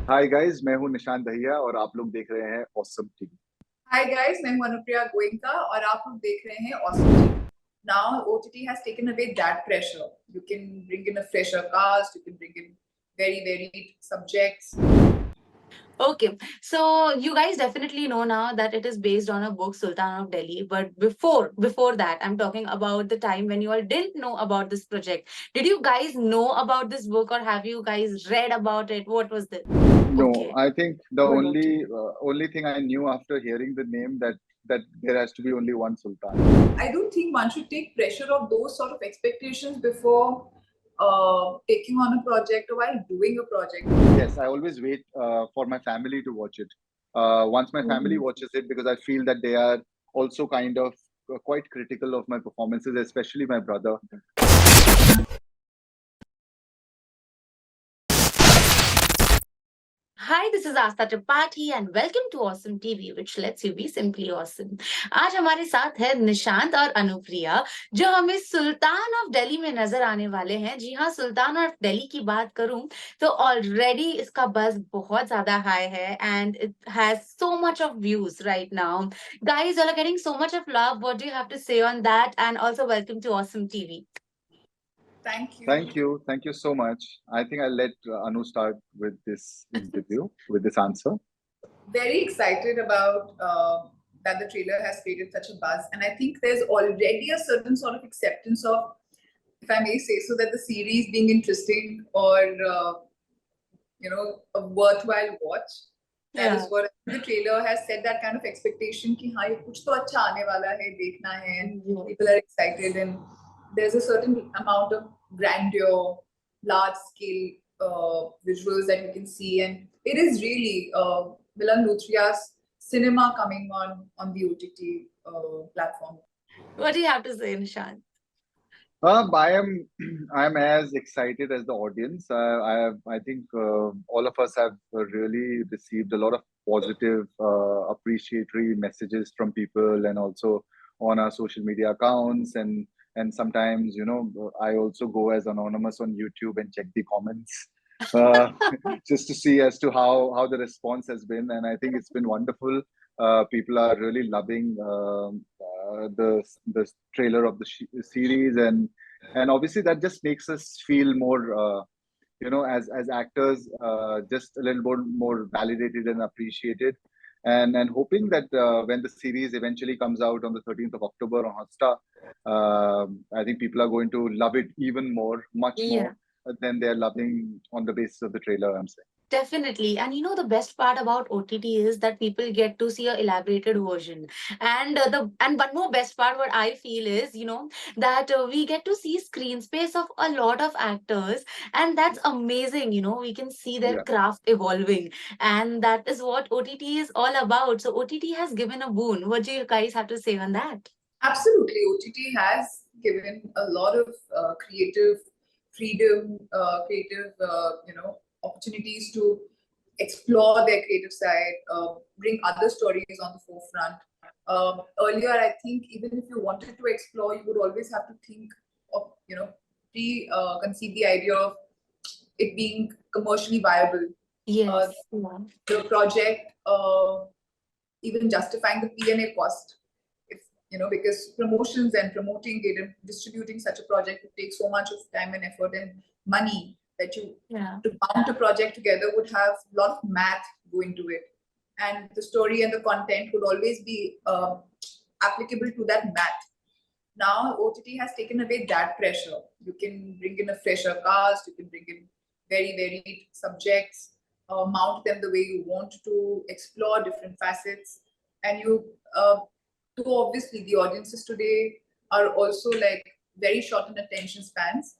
Hi guys, मैं हूँ निशांत दहिया और आप लोग देख रहे हैं ऑसम टीवी। Hi guys, मैं हूं अनुप्रिया गोइंका और आप लोग देख रहे हैं Awesome. Now OTT has taken away that pressure. You can bring in a fresher cast, you can bring in very varied subjects. Okay, so you guys definitely know now that it is based on a book, Sultan of Delhi. But before that, I'm talking about the time when you all didn't know about this project. Did you guys know about this book, or have you guys read about it? What was this? No, Okay. I think the Good, only okay. only thing I knew after hearing the name that there has to be only one Sultan. I don't think one should take pressure of those sort of expectations before taking on a project or while doing a project. Yes, I always wait for my family to watch it. Once my family Mhm. watches it, because I feel that they are also kind of quite critical of my performances, especially my brother. Hi, this is Asta Tripathi and welcome to Awesome TV, which lets you be simply awesome. आज हमारे साथ है निशांत और अनुप्रिया जो हमें सुल्तान of Delhi में नजर आने वाले हैं। जी हाँ, सुल्तान ऑफ दिल्ली की बात करूं तो ऑलरेडी इसका बज़ बहुत ज्यादा हाई है and it has so much of views right now. Guys, you all are getting so much of love. What do you have to say on that? And also welcome to Awesome TV. Thank you. Thank you so much. I think I'll let Anu start with this interview, with this answer. Very excited about that the trailer has created such a buzz, and I think there's already a certain sort of acceptance of, if I may say so, that the series being interesting or a worthwhile watch. That is what the trailer has set, that kind of expectation कि हाँ ये कुछ तो अच्छा आने वाला है, देखना है, and people are excited, and there's a certain amount of grandeur, large scale visuals that you can see, and it is really Milan Luthria's cinema coming on the OTT platform. What do you have to say, Nishant? I am I am as excited as the audience. I think all of us have really received a lot of positive, appreciatory messages from people, and also on our social media accounts, and sometimes I also go as anonymous on YouTube and check the comments. uh, just to see as to how the response has been, and I think it's been wonderful. People are really loving the trailer of the series, and obviously that just makes us feel more as actors, just a little more validated and appreciated, and hoping that when the series eventually comes out on the 13th of October on Hotstar, I think people are going to love it even more, much more than they're loving on the basis of the trailer, I'm saying. Definitely. And you know, the best part about OTT is that people get to see a elaborated version. And one more best part, what I feel is, that we get to see screen space of a lot of actors, and that's amazing. We can see their Yeah. craft evolving, and that is what OTT is all about. So OTT has given a boon. What do you guys have to say on that? Absolutely, OTT has given a lot of creative freedom, creative opportunities to explore their creative side, bring other stories on the forefront. Earlier, I think even if you wanted to explore, you would always have to think of conceive the idea of it being commercially viable. Yes. The project even justifying the P&A cost, if because promotions and promoting it and distributing such a project would take so much of time and effort and money that to bound a project together would have a lot of math go into it, and the story and the content would always be applicable to that math. Now OTT has taken away that pressure. You can bring in a fresher cast, you can bring in very varied subjects, mount them the way you want to, explore different facets, and so obviously the audiences today are also like very short in attention spans.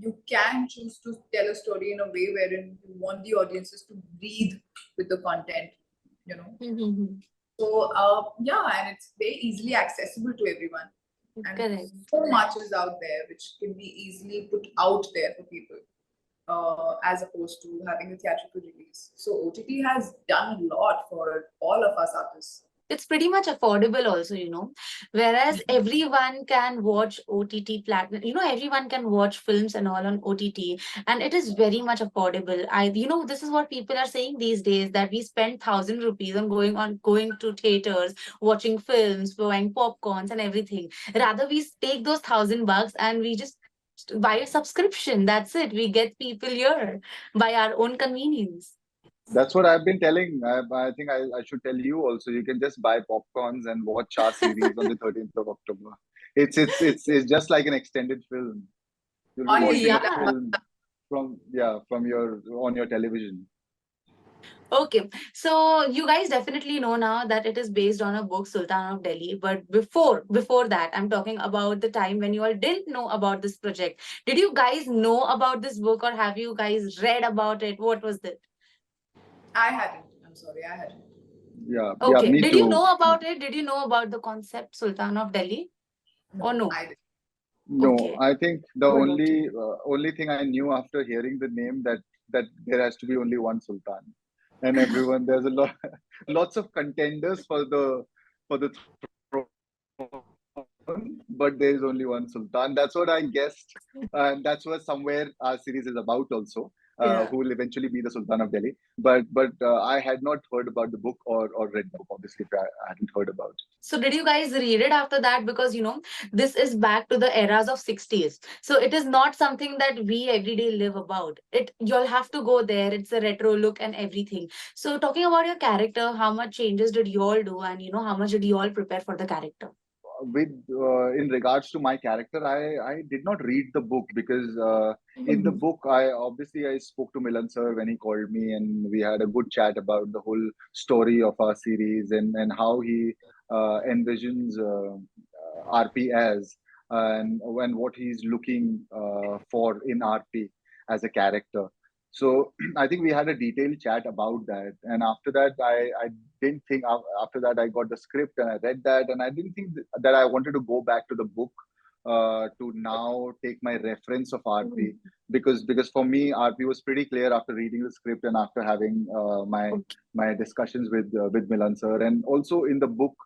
You can choose to tell a story in a way wherein you want the audiences to breathe with the content, So and it's very easily accessible to everyone. And Correct. so much is out there which can be easily put out there for people, as opposed to having a theatrical release. So OTT has done a lot for all of us artists. it's pretty much affordable also, you know. Whereas everyone can watch OTT platform, you know, everyone can watch films and all on OTT, and it is very much affordable. You know, this is what people are saying these days, that we spend 1,000 rupees on going to theaters, watching films, buying popcorns and everything. Rather, we take those $1,000 and we just buy a subscription. That's it. We get people here by our own convenience. That's what I've been telling. I think I should tell you also. You can just buy popcorns and watch our series on the 13th of October. It's just like an extended film. You'll be Honestly, watching a Yeah. film from your on your television. Okay, so you guys definitely know now that it is based on a book, Sultan of Delhi. But before that, I'm talking about the time when you all didn't know about this project. Did you guys know about this book, or have you guys read about it? What was it? I hadn't. I'm sorry, I hadn't. Yeah, Okay, me did you too. know about it? Did you know about the concept Sultan of Delhi, or No, no? I didn't. No, Okay, I think the what about you? only thing I knew after hearing the name, that there has to be only one Sultan, and everyone there's a lot lots of contenders for the throne, but there is only one Sultan. That's what I guessed, and that's what somewhere our series is about also. Yeah. Who will eventually be the Sultan of Delhi? But I had not heard about the book or read the book. Obviously, if I hadn't heard about it. So did you guys read it after that? Because you know, this is back to the eras of 60s. So it is not something that we everyday live about. It You'll have to go there. It's a retro look and everything. So talking about your character, how much changes did you all do? And you know, how much did you all prepare for the character? With in regards to my character, I did not read the book because in the Mhm. book I spoke to Milan sir when he called me, and we had a good chat about the whole story of our series, and how he envisions RP as, and when what he's looking for in RP as a character. So I think we had a detailed chat about that, and after that I didn't think after that I got the script and I read that, and I didn't think that I wanted to go back to the book to now take my reference of RP, because for me RP was pretty clear after reading the script and after having Okay. my discussions with Milan sir, and also in the book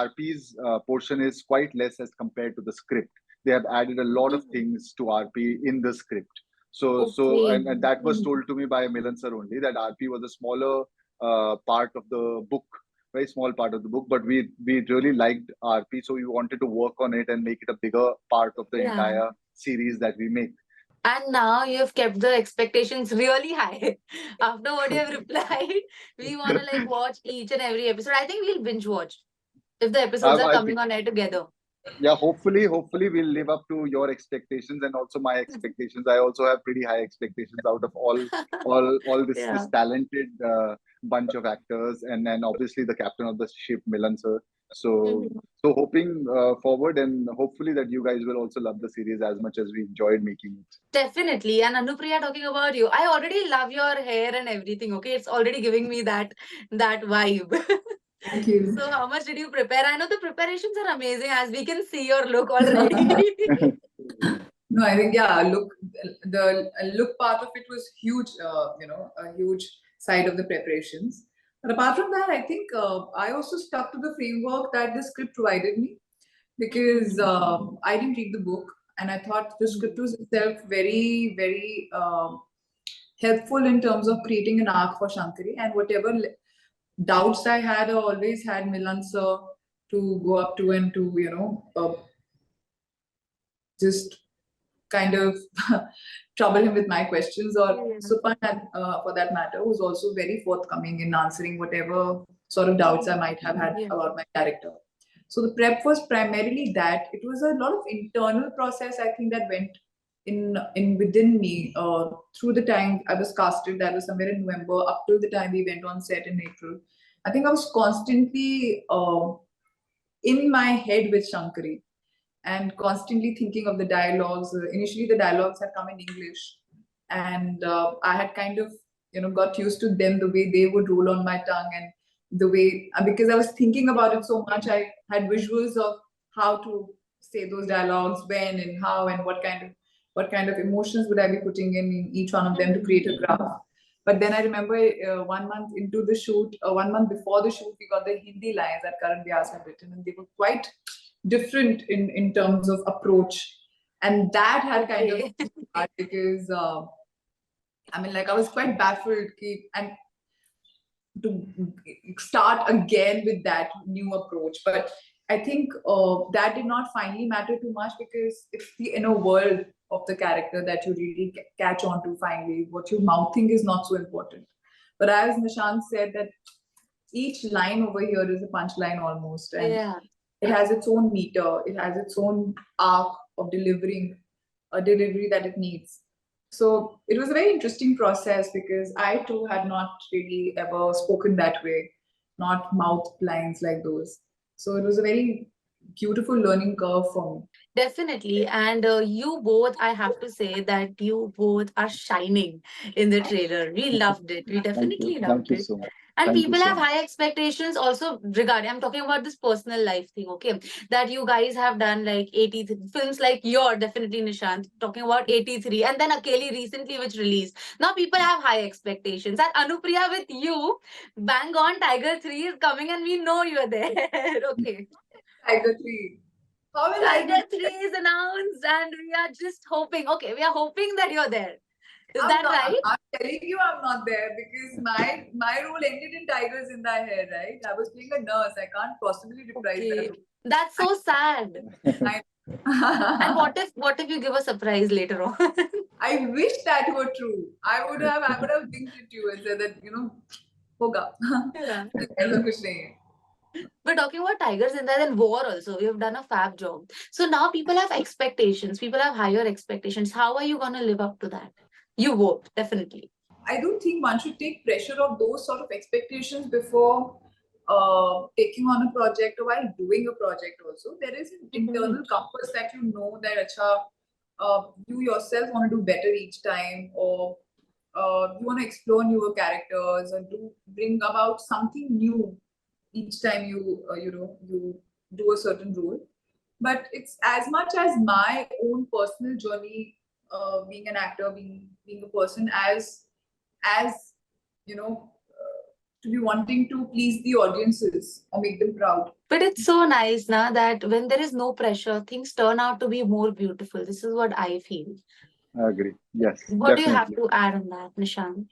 RP's portion is quite less as compared to the script. They have added a lot of Mhm. things to RP in the script. Okay. And that was Mhm. told to me by Milan sir only, that RP was a smaller part of the book, very small part of the book, but we really liked RP, so we wanted to work on it and make it a bigger part of the Yeah. entire series that we make. And now you have kept the expectations really high. After what you have replied, we want to like watch each and every episode. I think we'll binge watch if the episodes are I coming think, on air together. yeah, hopefully we'll live up to your expectations and also my expectations. I also have pretty high expectations out of all this Yeah. talented bunch of actors, and then obviously the captain of the ship, Milan sir. So Mhm. so hoping forward, and hopefully that you guys will also love the series as much as we enjoyed making it. Definitely. And Anupriya, talking about you, I already love your hair and everything. Okay, it's already giving me that vibe. Thank you. So how much did you prepare? I know the preparations are amazing, as we can see your look already. No, I think yeah, the look part of it was huge. A huge side of the preparations. But apart from that, I think I also stuck to the framework that the script provided me, because Mhm. I didn't read the book, and I thought the script Mhm. was itself very, very helpful in terms of creating an arc for Shankari. And whatever doubts I had, I always had Milan sir to go up to, and to just kind of trouble him with my questions, or Yeah. Supan, for that matter, was also very forthcoming in answering whatever sort of doubts I might have had Yeah. about my character. So the prep was primarily that. It was a lot of internal process, I think, that went in within me through the time I was casted. That was somewhere in November, up till the time we went on set in April. I think I was constantly in my head with Shankari, and constantly thinking of the dialogues. Initially, the dialogues had come in English, and I had kind of got used to them, the way they would roll on my tongue, and the way, because I was thinking about it so much, I had visuals of how to say those dialogues, when and how, and what kind of emotions would I be putting in each one of them to create a graph. But then I remember 1 month into the shoot, 1 month before the shoot, we got the Hindi lines that Karan Vyas had written, and they were quite different in terms of approach. And that had kind of hard because I mean, like, I was quite baffled and to start again with that new approach. But I think that did not finally matter too much, because it's the inner world of the character that you really catch on to finally. What you're mouthing is not so important. But as Nishant said, that each line over here is a punchline almost. And it has its own meter. It has its own arc of delivering a delivery that it needs. So it was a very interesting process, because I too had not really ever spoken that way, not mouth lines like those. So it was a very beautiful learning curve for me. Definitely. And you both, I have to say that you both are shining in the trailer. We loved it. We definitely loved Thank you it. so much. And Thank you people so have much. high expectations also regarding, I'm talking about this personal life thing, okay? That you guys have done like 83 films, like your, definitely Nishant, talking about 83, and then Akeli recently, which released. Now people have high expectations. And Anupriya, with you, Bang On Tiger 3 is coming, and we know you're there. Okay. Tiger 3. How will I Tiger 3 is announced, and we are just hoping. Okay, we are hoping that you're there. Is that right? I'm telling you, I'm not there, because my role ended in Tigers in Thy Hair, right? I was playing a nurse. I can't possibly reprise that role. That's so sad. And what what if you give a surprise later on? I wish that were true. I would have linked it to you and said that, hoga. Yeah. ऐसा कुछ नहीं है. But talking about Tigers in there and War also, we have done a fab job. So now people have expectations. People have higher expectations. How are you going to live up to that? You won't, definitely. I don't think one should take pressure of those sort of expectations before taking on a project or while doing a project also. There is an internal compass that you know that you yourself want to do better each time, or you want to explore newer characters, or bring about something new each time you do a certain role. But it's as much as my own personal journey, being an actor, being a person, as to be wanting to please the audiences or make them proud. But it's so nice now that when there is no pressure, things turn out to be more beautiful. This is what I feel. I agree. Yes. What definitely. do you have to add on that, Nishant?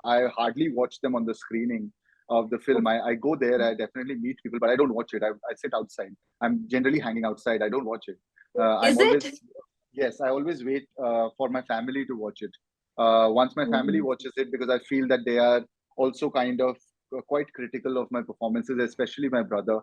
I hardly watch them on the screening of the film. I go there, I definitely meet people, but I don't watch it. I sit outside. I'm generally hanging outside. I don't watch it. Yes, I always wait for my family to watch it. Once my family watches it, because I feel that they are also kind of quite critical of my performances, especially my brother.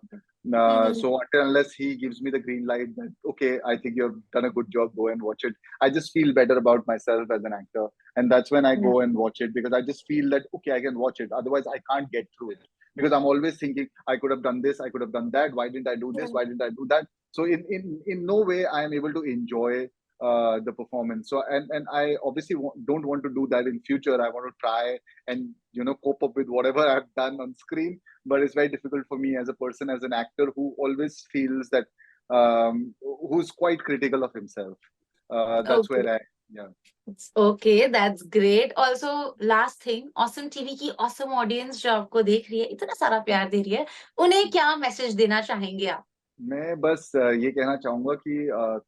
So until unless he gives me the green light that, okay, I think you've done a good job, go and watch it, I just feel better about myself as an actor. And that's when I go and watch it, because I just feel that, okay, I can watch it. Otherwise, I can't get through it. Because I'm always thinking, I could have done this, I could have done that. Why didn't I do this? Why didn't I do that? So in no way I am able to enjoy the performance. So and I obviously don't want to do that in future. I want to try and cope up with whatever I've done on screen. But it's very difficult for me as a person, as an actor who always feels that who's quite critical of himself. That's where Okay, that's great. Also, last thing, Awesome TV की awesome audience जो आपको देख रही है, इतना सारा प्यार दे रही है, उन्हें क्या मैसेज देना चाहेंगे आप? मैं बस ये कहना चाहूंगा कि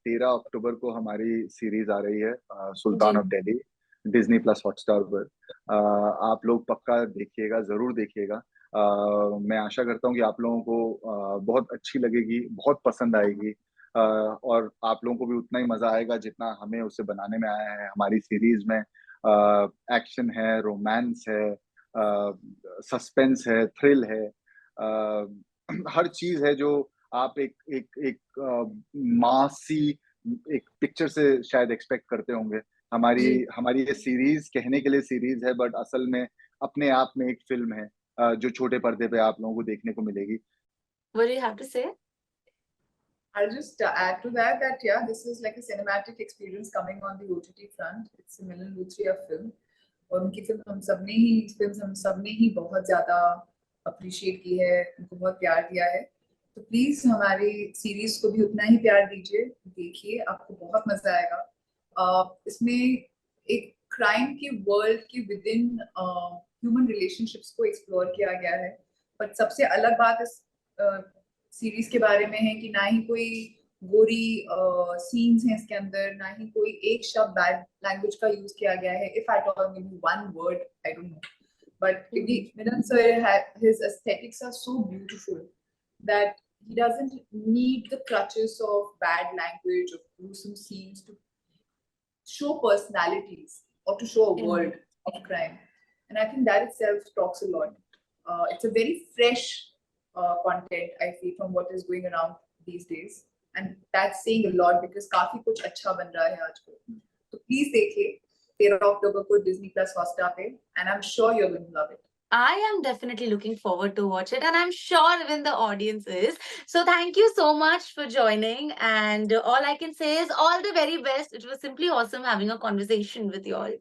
13 अक्टूबर को हमारी सीरीज आ रही है, Sultan of Delhi, Disney plus Hotstar पर. आप लोग पक्का देखिएगा, जरूर देखिएगा. मैं आशा करता हूँ कि आप लोगों को बहुत अच्छी लगेगी, बहुत पसंद आएगी, और आप लोगों को भी उतना ही मजा आएगा जितना हमें उसे बनाने में आया है. हमारी सीरीज में एक्शन है, रोमांस है, सस्पेंस है, थ्रिल है, हर चीज है जो आप एक मासी एक पिक्चर से शायद एक्सपेक्ट करते होंगे. हमारी ये सीरीज कहने के लिए सीरीज है, बट असल में अपने आप में एक फिल्म है जो छोटे पर्दे पे आप लोगों को देखने को मिलेगी. What do you have to say? I'll just add to that yeah, this is like a cinematic experience coming on the OTT front. It's a Milan Luthria film. और उनकी फिल्म हम सबने ही बहुत ज्यादा अप्रिशिएट की है, उनको बहुत प्यार दिया है. तो प्लीज हमारी सीरीज को भी उतना ही प्यार दीजिए, देखिए, आपको बहुत मजा आएगा. इसमें एक crime की world के within human relationships को explore किया गया है. But सबसे अलग बात इस series के बारे में है कि ना ही कोई गोरी scenes हैं इसके अंदर, ना ही कोई एक शब्द bad language का use किया गया है. If I talk maybe one word, I don't know. But Milan sir, his aesthetics are so beautiful that he doesn't need the crutches of bad language or gruesome scenes to show personalities or to show a world of crime. And I think that itself talks a lot. It's a very fresh content, I feel, from what is going around these days. And that's saying a lot because काफी कुछ अच्छा बन रहा है आजकल. So please देखिए 13 अक्टूबर को Disney Plus Hotstar पे, and I'm sure you're going to love it. I am definitely looking forward to watch it, and I'm sure even the audience is. So thank you so much for joining, and all I can say is all the very best. It was simply awesome having a conversation with you all.